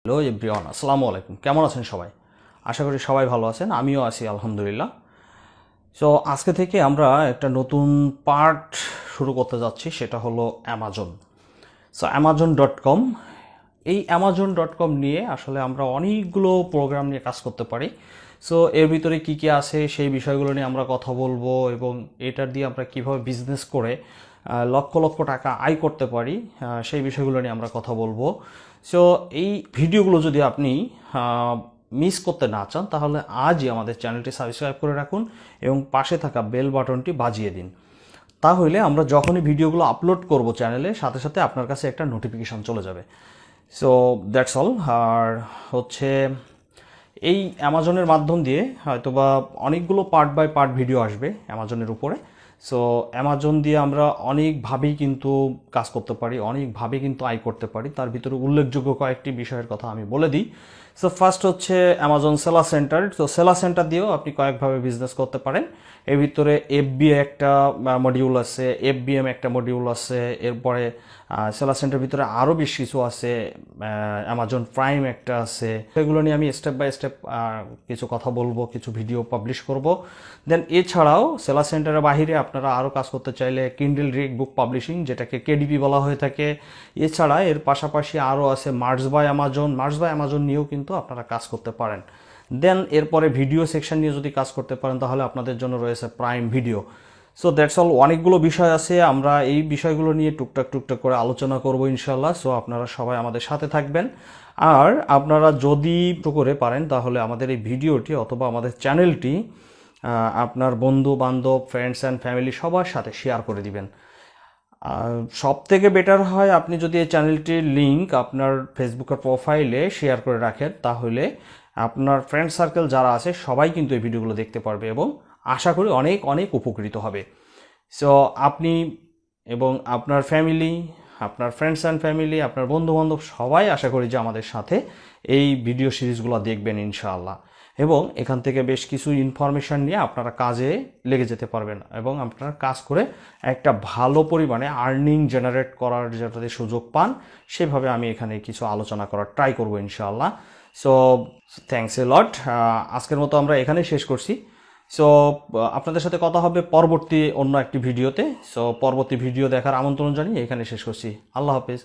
Hello everyone, আসসালামু আলাইকুম। কেমন আছেন সবাই? আশা করি সবাই ভালো আছেন, আমিও আছি আলহামদুলিল্লাহ। সো আজকে থেকে আমরা একটা নতুন পার্ট শুরু করতে যাচ্ছি, সেটা হলো অ্যামাজন। সো amazon.com, এই amazon.com নিয়ে আসলে আমরা অনেকগুলো প্রোগ্রাম নিয়ে কাজ করতে পারি। সো এর ভিতরে কী কী আছে সেই বিষয়গুলো নিয়ে আমরা কথা বলবো, এবং এটার দিয়ে আমরা কীভাবে বিজনেস করে লক্ষ লক্ষ টাকা আয় করতে পারি সেই বিষয়গুলো নিয়ে আমরা কথা বলবো। সো এই ভিডিওগুলো যদি আপনি মিস করতে না চান, তাহলে আজই আমাদের চ্যানেলটি সাবস্ক্রাইব করে রাখুন এবং পাশে থাকা বেল বাটনটি বাজিয়ে দিন। তাহলে আমরা যখনই ভিডিওগুলো আপলোড করব চ্যানেলে, সাথে সাথে আপনার কাছে একটা নোটিফিকেশান চলে যাবে। So that's all. আর হচ্ছে এই অ্যামাজনের মাধ্যম দিয়ে হয়তোবা অনেকগুলো পার্ট বাই পার্ট ভিডিও আসবে অ্যামাজনের উপরে। সো অ্যামাজন দিয়ে আমরা অনেকভাবেই কিন্তু কাজ করতে পারি, অনেকভাবে কিন্তু আয় করতে পারি। তার ভিতরে উল্লেখযোগ্য কয়েকটি বিষয়ের কথা আমি বলে দিই। সো ফার্স্ট হচ্ছে অ্যামাজন সেলার সেন্টার। তো সেলার সেন্টার দিয়েও আপনি কয়েকভাবে বিজনেস করতে পারেন। এর ভিতরে এফবিএ একটা মডিউল আছে, এফবিএম একটা মডিউল আছে, এরপরে সেলার সেন্টারের ভিতরে আরও বেশ কিছু আছে, অ্যামাজন প্রাইম একটা আছে। এগুলো নিয়ে আমি স্টেপ বাই স্টেপ কিছু কথা বলবো, কিছু ভিডিও পাবলিশ করব। দেন এছাড়াও সেলার সেন্টারের বাহিরে আপনারা আরও কাজ করতে চাইলে কিন্ডল রিক বুক পাবলিশিং, যেটাকে কেডিপি বলা হয়ে থাকে। এছাড়া এর পাশাপাশি আরও আছে মার্চ বাই অ্যামাজন নিয়েও কিন্তু আপনারা কাজ করতে পারেন। দেন এরপরে ভিডিও সেকশন নিয়ে যদি কাজ করতে পারেন, তাহলে আপনাদের জন্য রয়েছে prime video. So that's all. অনেকগুলো বিষয় আছে, আমরা এই বিষয়গুলো নিয়ে টুকটাক করে আলোচনা করব ইনশাল্লাহ। সো আপনারা সবাই আমাদের সাথে থাকবেন। আর আপনারা যদি করে পারেন, তাহলে আমাদের এই ভিডিওটি অথবা আমাদের চ্যানেলটি আপনার বন্ধু বান্ধব, ফ্রেন্ডস অ্যান্ড ফ্যামিলি সবার সাথে শেয়ার করে দিবেন। সব থেকে বেটার হয় আপনি যদি এই চ্যানেলটির লিঙ্ক আপনার ফেসবুকের প্রোফাইলে শেয়ার করে রাখেন, তাহলে আপনার ফ্রেন্ড সার্কেল যারা আছে সবাই কিন্তু এই ভিডিওগুলো দেখতে পারবে এবং আশা করি অনেক অনেক উপকৃত হবে। সো আপনি এবং আপনার ফ্যামিলি, আপনার ফ্রেন্ডস অ্যান্ড ফ্যামিলি, আপনার বন্ধুবান্ধব সবাই আশা করি যে আমাদের সাথে এই ভিডিও সিরিজগুলো দেখবেন ইনশাআল্লাহ, এবং এখান থেকে বেশ কিছু ইনফরমেশান নিয়ে আপনারা কাজে লেগে যেতে পারবেন এবং আপনারা কাজ করে একটা ভালো পরিমাণে আর্নিং জেনারেট করার যাতে সুযোগ পান, সেভাবে আমি এখানে কিছু আলোচনা করার ট্রাই করবো ইনশাআল্লাহ। সো থ্যাংকস এ লট। আজকের মতো আমরা এখানেই শেষ করছি। সো আপনাদের সাথে কথা হবে পরবর্তী অন্য একটি ভিডিওতে। সো পরবর্তী ভিডিও দেখার আমন্ত্রণ জানিয়ে এখানে শেষ করছি। আল্লাহ হাফেজ।